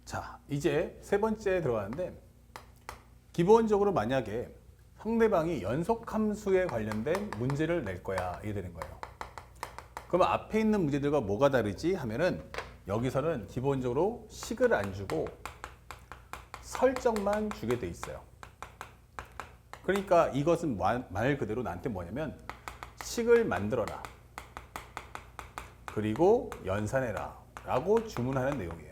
자, 이제 세 번째 들어가는데 기본적으로 만약에 상대방이 연속함수에 관련된 문제를 낼 거야 이게 되는 거예요. 그러면 앞에 있는 문제들과 뭐가 다르지 하면은 여기서는 기본적으로 식을 안 주고 설정만 주게 돼 있어요. 그러니까 이것은 말 그대로 나한테 뭐냐면 식을 만들어라 그리고 연산해라 라고 주문하는 내용이에요.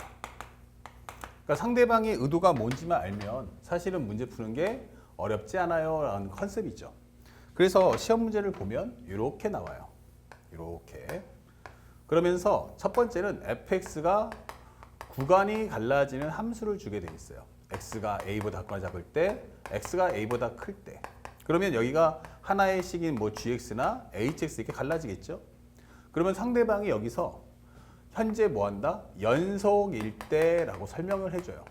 그러니까 상대방의 의도가 뭔지만 알면 사실은 문제 푸는 게 어렵지 않아요 라는 컨셉이죠. 그래서 시험 문제를 보면 이렇게 나와요. 이렇게. 그러면서 첫 번째는 fx가 구간이 갈라지는 함수를 주게 돼 있어요. x가 a보다 작거나 작을 때, x가 a보다 클 때. 그러면 여기가 하나의 식인 뭐 gx나 hx 이렇게 갈라지겠죠. 그러면 상대방이 여기서 현재 뭐 한다? 연속일 때라고 설명을 해줘요.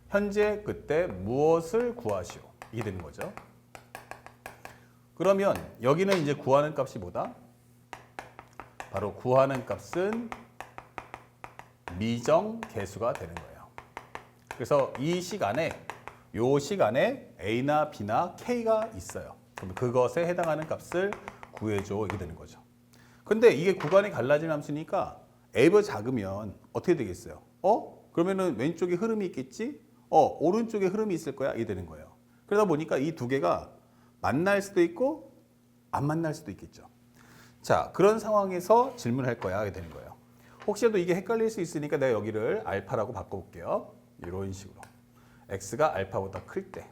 현재 그때 무엇을 구하시오. 이게 되는 거죠. 그러면 여기는 이제 구하는 값이 뭐다? 바로 구하는 값은 미정 개수가 되는 거예요. 그래서 이 시간에 요 시간에 A나 B나 K가 있어요. 그럼 그것에 해당하는 값을 구해줘 이렇게 되는 거죠. 근데 이게 구간이 갈라진 함수니까 A보다 작으면 어떻게 되겠어요? 그러면은 왼쪽에 흐름이 있겠지? 오른쪽에 흐름이 있을 거야 이게 되는 거예요. 그러다 보니까 이 두 개가 만날 수도 있고 안 만날 수도 있겠죠. 자, 그런 상황에서 질문할 거야 이게 되는 거예요. 혹시라도 이게 헷갈릴 수 있으니까 내가 여기를 알파라고 바꿔볼게요. 이런 식으로. x가 알파보다 클 때,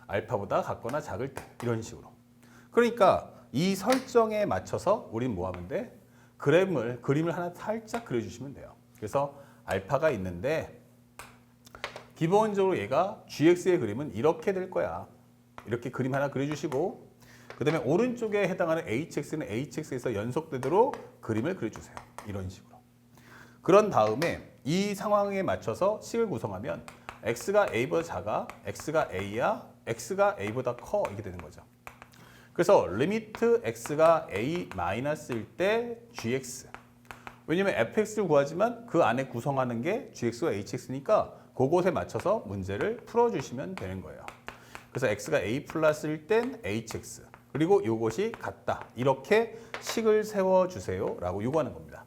알파보다 같거나 작을 때 이런 식으로. 그러니까 이 설정에 맞춰서 우린 뭐 하면 돼? 그림을 하나 살짝 그려주시면 돼요. 그래서 알파가 있는데 기본적으로 얘가 gx의 그림은 이렇게 될 거야. 이렇게 그림 하나 그려주시고 그 다음에 오른쪽에 해당하는 hx는 hx에서 연속되도록 그림을 그려주세요. 이런 식으로. 그런 다음에 이 상황에 맞춰서 식을 구성하면 x가 a보다 작아, x가 a야, x가 a보다 커 이렇게 되는 거죠. 그래서 리미트 x가 a-일 때 gx. 왜냐면 fx를 구하지만 그 안에 구성하는 게 gx와 hx니까 그곳에 맞춰서 문제를 풀어주시면 되는 거예요. 그래서 x가 a 플러스일 땐 hx. 그리고 이것이 같다. 이렇게 식을 세워주세요 라고 요구하는 겁니다.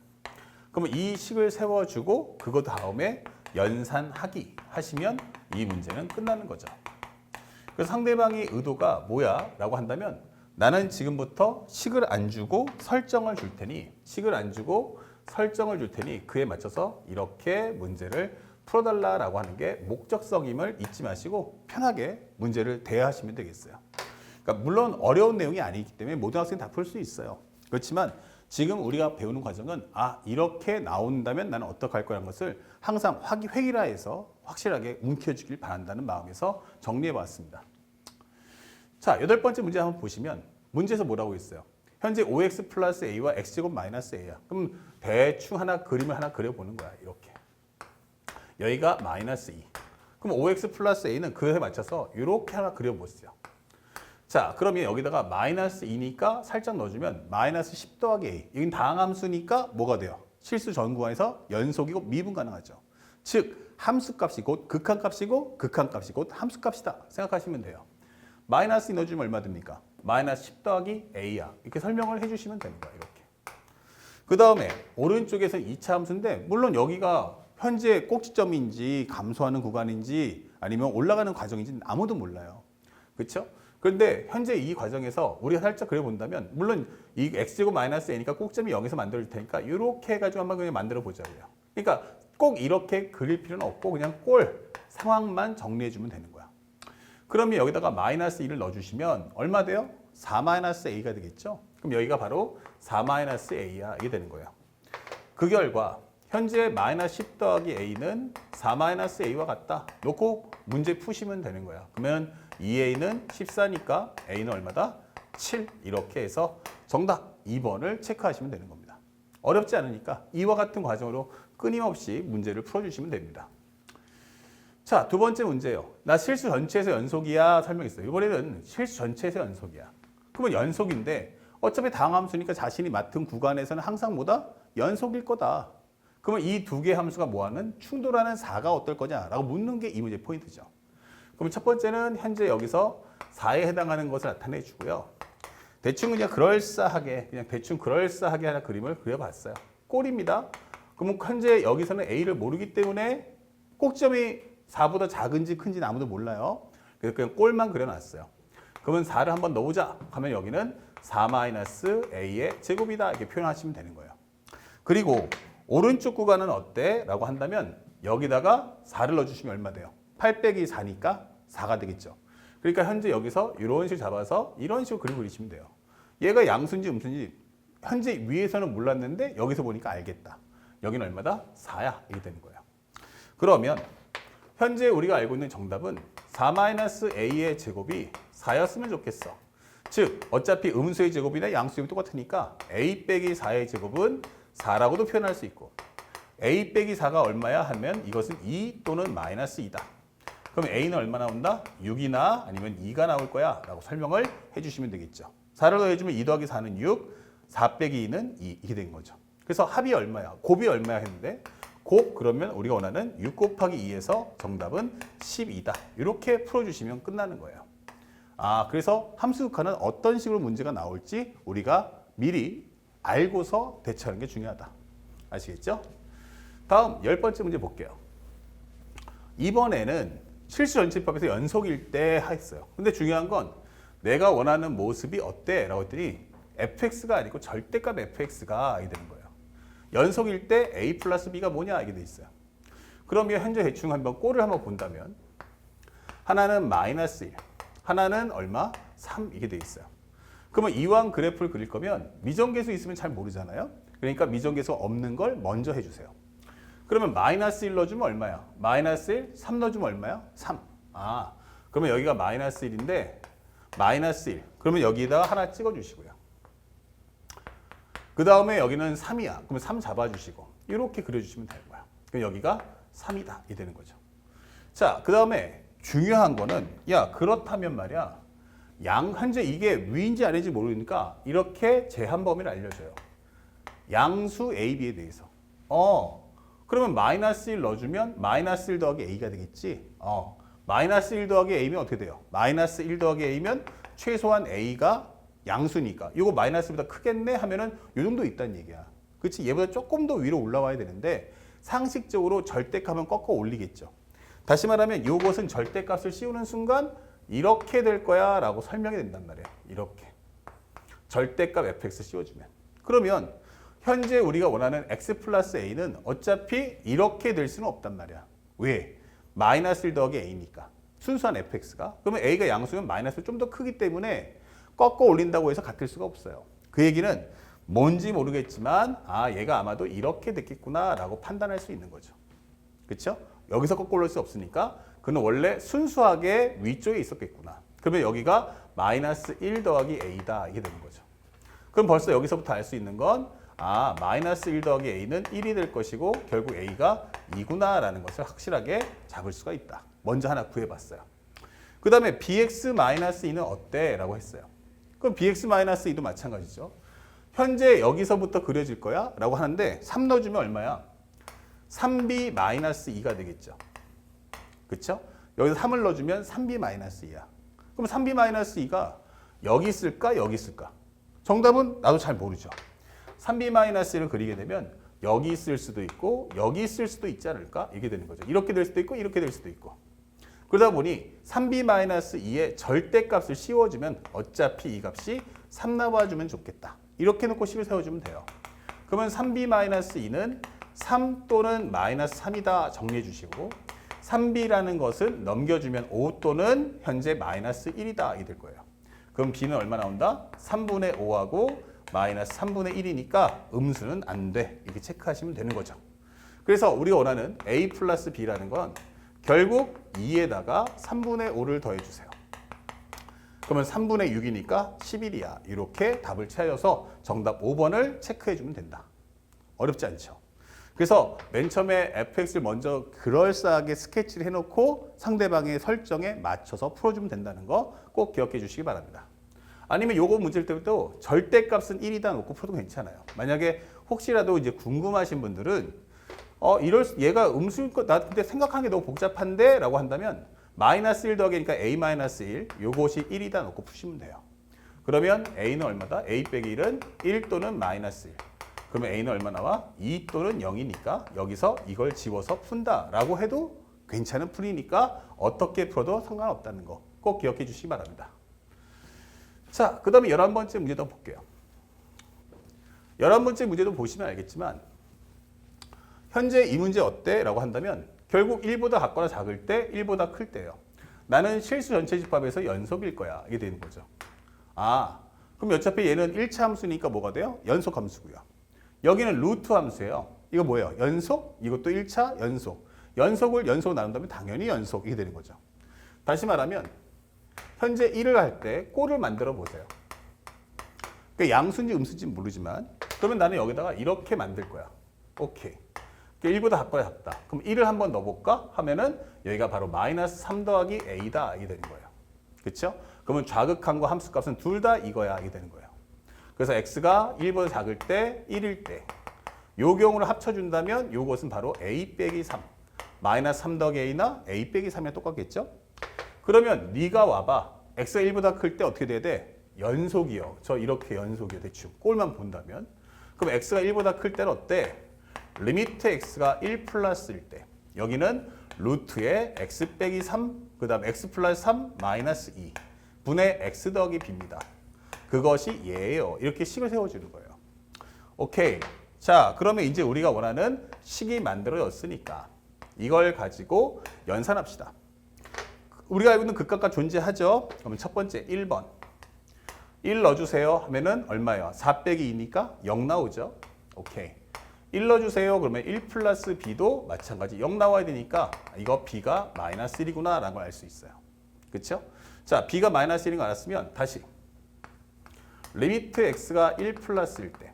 그러면 이 식을 세워주고 그거 다음에 연산하기 하시면 이 문제는 끝나는 거죠. 그래서 상대방의 의도가 뭐야? 라고 한다면 나는 지금부터 식을 안 주고 설정을 줄 테니 그에 맞춰서 이렇게 문제를 풀어달라라고 하는 게 목적성임을 잊지 마시고 편하게 문제를 대하시면 되겠어요. 그러니까 물론 어려운 내용이 아니기 때문에 모든 학생이 다 풀 수 있어요. 그렇지만 지금 우리가 배우는 과정은 이렇게 나온다면 나는 어떻게 할 거라는 것을 항상 획일화해서 확실하게 움켜쥐길 바란다는 마음에서 정리해 봤습니다. 자, 8번째 문제 한번 보시면 문제에서 뭐라고 했어요? 현재 5x 플러스 a와 x제곱 마이너스 a야. 그럼 대충 그림을 하나 그려보는 거야. 이렇게. 여기가 마이너스 2. 그럼 5x 플러스 a는 그에 맞춰서 이렇게 하나 그려보세요. 자, 그러면 여기다가 마이너스 2니까 살짝 넣어주면 마이너스 10 더하기 a. 여긴 다항함수니까 뭐가 돼요? 실수 전 구간에서 연속이고 미분 가능하죠. 즉 함수값이 곧 극한값이고 극한값이 곧 함수값이다 생각하시면 돼요. 마이너스 2 넣어주면 얼마 됩니까? 마이너스 10 더하기 a야. 이렇게 설명을 해주시면 되는 거야. 이렇게. 그 다음에 오른쪽에서 2차 함수인데 물론 여기가 현재 꼭지점인지 감소하는 구간인지 아니면 올라가는 과정인지 아무도 몰라요. 그렇죠? 그런데 현재 이 과정에서 우리가 살짝 그려본다면 물론 이 x제곱 마이너스 a니까 꼭점이 0에서 만들어질 테니까 이렇게 해가지고 한번 그냥 만들어 보자고요. 그러니까 꼭 이렇게 그릴 필요는 없고 그냥 상황만 정리해주면 되는 거야. 그러면 여기다가 마이너스 2를 넣어주시면 얼마 돼요? 4 마이너스 a가 되겠죠? 그럼 여기가 바로 4 마이너스 a야. 이게 되는 거예요. 그 결과 현재 마이너스 10 더하기 a는 4 마이너스 a와 같다. 놓고 문제 푸시면 되는 거야. 그러면 2a는 14니까 a는 얼마다? 7. 이렇게 해서 정답 2번을 체크하시면 되는 겁니다. 어렵지 않으니까 이와 같은 과정으로 끊임없이 문제를 풀어주시면 됩니다. 자, 두 번째 문제예요. 나 실수 전체에서 연속이야 설명했어요. 이번에는 실수 전체에서 연속이야. 그러면 연속인데 어차피 다항함수니까 자신이 맡은 구간에서는 항상 뭐다? 연속일 거다. 그러면 이 두 개의 함수가 뭐하는 충돌하는 4가 어떨 거냐라고 묻는 게 이 문제의 포인트죠. 그럼 첫 번째는 현재 여기서 4에 해당하는 것을 나타내 주고요. 대충 그냥 그럴싸하게 하나 그림을 그려봤어요. 꼴입니다. 그럼 현재 여기서는 A를 모르기 때문에 꼭점이 4보다 작은지 큰지는 아무도 몰라요. 그래서 그냥 꼴만 그려놨어요. 그러면 4를 한번 넣어보자 하면 여기는 4-A의 제곱이다 이렇게 표현하시면 되는 거예요. 그리고 오른쪽 구간은 어때? 라고 한다면 여기다가 4를 넣어주시면 얼마 돼요? 8 빼기 4니까 4가 되겠죠. 그러니까 현재 여기서 이런 식으로 잡아서 이런 식으로 그림 그리시면 돼요. 얘가 양수인지 음수인지 현재 위에서는 몰랐는데 여기서 보니까 알겠다. 여기는 얼마다? 4야. 이게 되는 거예요. 그러면 현재 우리가 알고 있는 정답은 4-A의 제곱이 4였으면 좋겠어. 즉 어차피 음수의 제곱이나 양수의 제곱이 똑같으니까 A 빼기 4의 제곱은 4라고도 표현할 수 있고 A 빼기 4가 얼마야 하면 이것은 2 또는 마이너스 2다. 그럼 A는 얼마 나온다? 6이나 아니면 2가 나올 거야 라고 설명을 해주시면 되겠죠. 4를 더해주면 2 더하기 4는 6, 4 빼기 2는 2 이렇게 된 거죠. 그래서 합이 얼마야? 곱이 얼마야 했는데 곱 그러면 우리가 원하는 6 곱하기 2에서 정답은 12다. 이렇게 풀어주시면 끝나는 거예요. 그래서 함수 극한은 어떤 식으로 문제가 나올지 우리가 미리 알고서 대처하는 게 중요하다. 아시겠죠? 다음 10번째 문제 볼게요. 이번에는 실수연집법에서 연속일 때 했어요. 근데 중요한 건 내가 원하는 모습이 어때? 라고 했더니 fx가 아니고 절대값 fx가 이게 되는 거예요. 연속일 때 a 플러스 b가 뭐냐 이게 돼 있어요. 그러면 현재 대충 한번 꼴을 한번 본다면 하나는 마이너스 1, 하나는 얼마? 3 이게 돼 있어요. 그러면 이왕 그래프를 그릴 거면 미정계수 있으면 잘 모르잖아요. 그러니까 미정계수가 없는 걸 먼저 해주세요. 그러면 마이너스 1 넣어주면 얼마야? 마이너스 1, 3 넣어주면 얼마야? 3. 그러면 여기가 마이너스 1인데 마이너스 1. 그러면 여기다가 하나 찍어주시고요. 그 다음에 여기는 3이야. 그러면 3 잡아주시고 이렇게 그려주시면 되는 거야. 그럼 여기가 3이다. 이 되는 거죠. 자, 그 다음에 중요한 거는 그렇다면 말이야. 현재 이게 위인지 아닌지 모르니까 이렇게 제한 범위를 알려줘요. 양수 A, B에 대해서. 그러면 마이너스 1 넣어주면 마이너스 1 더하기 A가 되겠지. 마이너스 1 더하기 A면 어떻게 돼요? 마이너스 1 더하기 A면 최소한 A가 양수니까 이거 마이너스보다 크겠네 하면은 이 정도 있다는 얘기야. 그렇지? 얘보다 조금 더 위로 올라와야 되는데 상식적으로 절대값은 꺾어 올리겠죠. 다시 말하면 이것은 절대값을 씌우는 순간 이렇게 될 거야 라고 설명이 된단 말이에요. 이렇게. 절대값 fx 씌워주면. 그러면 현재 우리가 원하는 x 플러스 a는 어차피 이렇게 될 수는 없단 말이야. 왜? 마이너스 1 더하기 a니까. 순수한 fx가. 그러면 a가 양수면 마이너스 좀 더 크기 때문에 꺾어 올린다고 해서 같을 수가 없어요. 그 얘기는 뭔지 모르겠지만 얘가 아마도 이렇게 됐겠구나 라고 판단할 수 있는 거죠. 그렇죠? 여기서 꺾어 올릴 수 없으니까 그는 원래 순수하게 위쪽에 있었겠구나. 그러면 여기가 마이너스 1 더하기 a다 이게 되는 거죠. 그럼 벌써 여기서부터 알 수 있는 건 마이너스 1 더하기 a는 1이 될 것이고 결국 a가 2구나 라는 것을 확실하게 잡을 수가 있다. 먼저 하나 구해봤어요. 그 다음에 bx-2는 어때? 라고 했어요. 그럼 bx-2도 마찬가지죠. 현재 여기서부터 그려질 거야? 라고 하는데 3 넣어주면 얼마야? 3b-2가 되겠죠. 그렇죠? 여기서 3을 넣어주면 3b-2야. 그럼 3b-2가 여기 있을까? 여기 있을까? 정답은 나도 잘 모르죠. 3b-1을 그리게 되면 여기 있을 수도 있고 여기 있을 수도 있지 않을까? 이게 되는 거죠. 이렇게 될 수도 있고 이렇게 될 수도 있고. 그러다 보니 3b-2의 절대값을 씌워주면 어차피 이 값이 3 나와주면 좋겠다. 이렇게 놓고 식을 세워주면 돼요. 그러면 3b-2는 3 또는 마이너스 3이다 정리해 주시고 3b라는 것은 넘겨주면 5 또는 현재 마이너스 1이다 이 될 거예요. 그럼 b는 얼마 나온다? 3분의 5하고 마이너스 3분의 1이니까 음수는 안 돼. 이렇게 체크하시면 되는 거죠. 그래서 우리가 원하는 a 플러스 b라는 건 결국 2에다가 3분의 5를 더해주세요. 그러면 3분의 6이니까 11이야. 이렇게 답을 찾아서 정답 5번을 체크해주면 된다. 어렵지 않죠? 그래서 맨 처음에 fx를 먼저 그럴싸하게 스케치를 해놓고 상대방의 설정에 맞춰서 풀어주면 된다는 거 꼭 기억해 주시기 바랍니다. 아니면 요거 문제일 때도 절대값은 1이다 놓고 풀어도 괜찮아요. 만약에 혹시라도 이제 궁금하신 분들은 얘가 음수일 거, 나 근데 생각하는 게 너무 복잡한데? 라고 한다면, 마이너스 1 더하기니까 a 마이너스 1, 요것이 1이다 놓고 푸시면 돼요. 그러면 a는 얼마다? a 빼기 1은 1 또는 마이너스 1. 그러면 a는 얼마 나와? 2 또는 0이니까 여기서 이걸 지워서 푼다 라고 해도 괜찮은 풀이니까 어떻게 풀어도 상관없다는 거 꼭 기억해 주시기 바랍니다. 자, 그 다음에 11번째 문제도 볼게요. 11번째 문제도 보시면 알겠지만 현재 이 문제 어때? 라고 한다면 결국 1보다 같거나 작을 때 1보다 클 때예요. 나는 실수 전체 집합에서 연속일 거야. 이게 되는 거죠. 아, 그럼 어차피 얘는 1차 함수니까 뭐가 돼요? 연속 함수고요. 여기는 루트 함수예요. 이거 뭐예요? 연속? 이것도 1차 연속. 연속을 연속으로 나눈다면 당연히 연속. 이게 되는 거죠. 다시 말하면 현재 1을 할 때 꼴을 만들어 보세요. 그러니까 양수인지 음수인지 모르지만 그러면 나는 여기다가 이렇게 만들 거야. 오케이. 1보다 같거나 작다. 그럼 1을 한번 넣어볼까? 하면은 여기가 바로 마이너스 3 더하기 a다. 이게 되는 거예요. 그렇죠? 그러면 좌극한과 함수값은 둘 다 이거야. 이게 되는 거예요. 그래서 x가 1보다 작을 때 1일 때 요 경우를 합쳐준다면 요것은 바로 a 빼기 3. 마이너스 3 더하기 a나 a 빼기 3이랑 똑같겠죠? 그러면 네가 와봐. x가 1보다 클 때 어떻게 돼야 돼? 연속이요. 저 이렇게 연속이요. 대충 꼴만 본다면. 그럼 x가 1보다 클 때는 어때? 리미트 x가 1 플러스일 때 여기는 루트에 x 빼기 3, 그 다음 x 플러스 3 마이너스 2 분의 x 더하기 b입니다. 그것이 얘예요. 이렇게 식을 세워주는 거예요. 오케이. 자, 그러면 이제 우리가 원하는 식이 만들어졌으니까 이걸 가지고 연산합시다. 우리가 알고 있는 극각과 존재하죠? 그러면 첫 번째 1번. 1 넣어주세요 하면은 얼마예요? 4 빼기 2니까 0 나오죠? 오케이. 1 넣어주세요. 그러면 1 플러스 b도 마찬가지 0 나와야 되니까 이거 b가 마이너스 1이구나 라는 걸 알 수 있어요. 그렇죠? 자, b가 마이너스 1인 거 알았으면 다시 리미트 x가 1 플러스일 때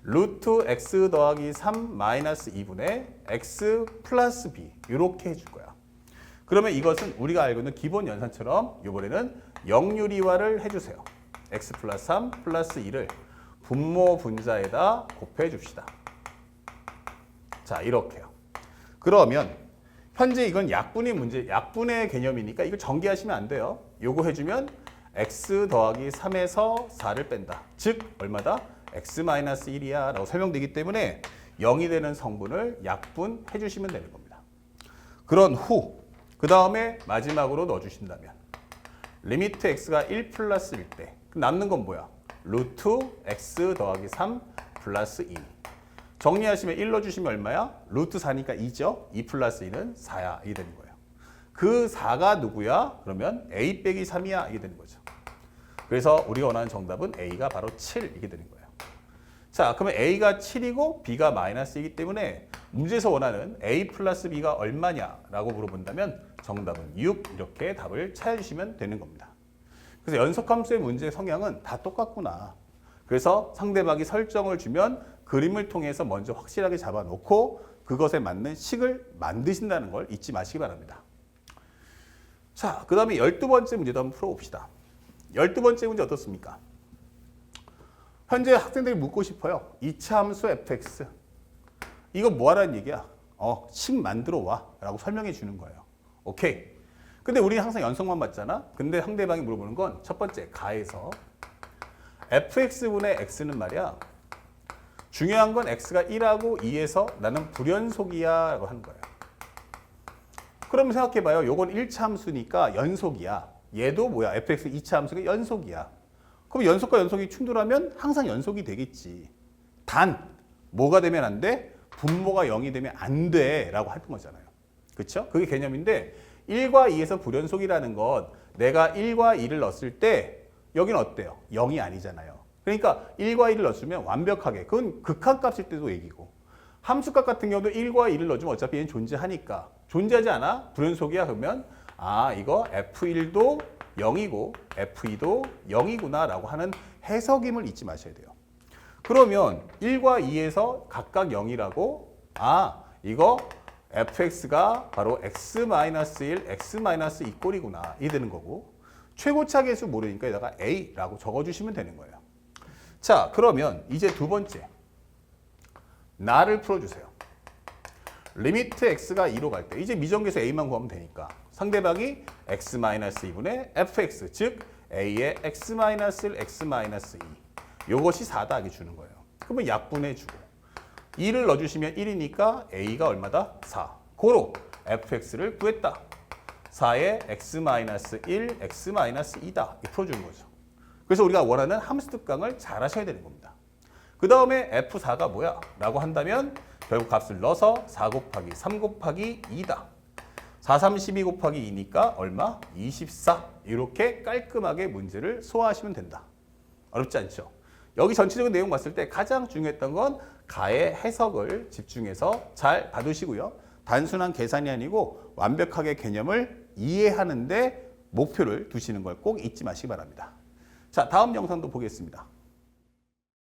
루트 x 더하기 3 마이너스 2분의 x 플러스 b 이렇게 해줄 거야. 그러면 이것은 우리가 알고 있는 기본 연산처럼 이번에는 영유리화를 해주세요. x 플러스 3 플러스 2를 분모 분자에다 곱해 줍시다. 자, 이렇게요. 그러면 현재 이건 약분의 문제, 약분의 개념이니까 이걸 전개하시면 안 돼요. 요거 해주면 x 더하기 3에서 4를 뺀다. 즉 얼마다? x-1이야 라고 설명되기 때문에 0이 되는 성분을 약분해 주시면 되는 겁니다. 그런 후 그 다음에 마지막으로 넣어주신다면 리미트 x가 1 플러스일 때 남는 건 뭐야? 루트 x 더하기 3 플러스 2. 정리하시면 1 넣어주시면 얼마야? 루트 4니까 2죠? 2 플러스 2는 4야. 이게 되는 거예요. 그 4가 누구야? 그러면 a 빼기 3이야. 이게 되는 거죠. 그래서 우리가 원하는 정답은 a가 바로 7 이게 되는 거예요. 자, 그러면 a가 7이고 b가 마이너스이기 때문에 문제에서 원하는 a 플러스 b가 얼마냐라고 물어본다면 정답은 6 이렇게 답을 찾아주시면 되는 겁니다. 그래서 연속함수의 문제의 성향은 다 똑같구나. 그래서 상대방이 설정을 주면 그림을 통해서 먼저 확실하게 잡아놓고 그것에 맞는 식을 만드신다는 걸 잊지 마시기 바랍니다. 자, 그 다음에 12번째 문제도 한번 풀어봅시다. 12번째 문제 어떻습니까? 현재 학생들이 묻고 싶어요. 2차 함수 fx. 이거 뭐 하라는 얘기야? 식 만들어 와 라고 설명해 주는 거예요. 오케이. 근데 우리는 항상 연속만 봤잖아. 근데 상대방이 물어보는 건 첫 번째 가에서 fx분의 x는 말이야. 중요한 건 x가 1하고 2에서 나는 불연속이야 라고 하는 거예요. 그러면 생각해봐요. 요건 1차 함수니까 연속이야. 얘도 뭐야? fx 2차 함수가 연속이야. 그럼 연속과 연속이 충돌하면 항상 연속이 되겠지. 단 뭐가 되면 안 돼? 분모가 0이 되면 안 돼 라고 했던 거잖아요. 그렇죠? 그게 개념인데 1과 2에서 불연속이라는 건 내가 1과 2를 넣었을 때 여기는 어때요? 0이 아니잖아요. 그러니까 1과 2를 넣었으면 완벽하게 그건 극한값일 때도 얘기고 함수값 같은 경우도 1과 2를 넣어주면 어차피 얘는 존재하니까 존재하지 않아? 불연속이야? 그러면 이거 F1도 0이고 F2도 0이구나 라고 하는 해석임을 잊지 마셔야 돼요. 그러면 1과 2에서 각각 0이라고 이거 fx가 바로 x-1, x-2 꼴이구나 이 되는 거고 최고차 계수 모르니까 여기다가 a라고 적어주시면 되는 거예요. 자, 그러면 이제 두 번째 나를 풀어주세요. 리미트 x가 2로 갈 때 이제 미정계에서 a만 구하면 되니까 상대방이 x-2분의 fx 즉 a의 x-1 x-2 요것이 4다 하게 주는 거예요. 그러면 약분해주고 2를 넣어주시면 1이니까 a가 얼마다? 4. 고로 fx를 구했다. 4의 x-1 x-2다 풀어주는 거죠. 그래서 우리가 원하는 함수 특강을 잘 하셔야 되는 겁니다. 그 다음에 F4가 뭐야? 라고 한다면 결국 값을 넣어서 4 곱하기 3 곱하기 2다. 4, 3, 12 곱하기 2니까 얼마? 24. 이렇게 깔끔하게 문제를 소화하시면 된다. 어렵지 않죠? 여기 전체적인 내용 봤을 때 가장 중요했던 건 가의 해석을 집중해서 잘 봐두시고요. 단순한 계산이 아니고 완벽하게 개념을 이해하는데 목표를 두시는 걸 꼭 잊지 마시기 바랍니다. 자, 다음 영상도 보겠습니다.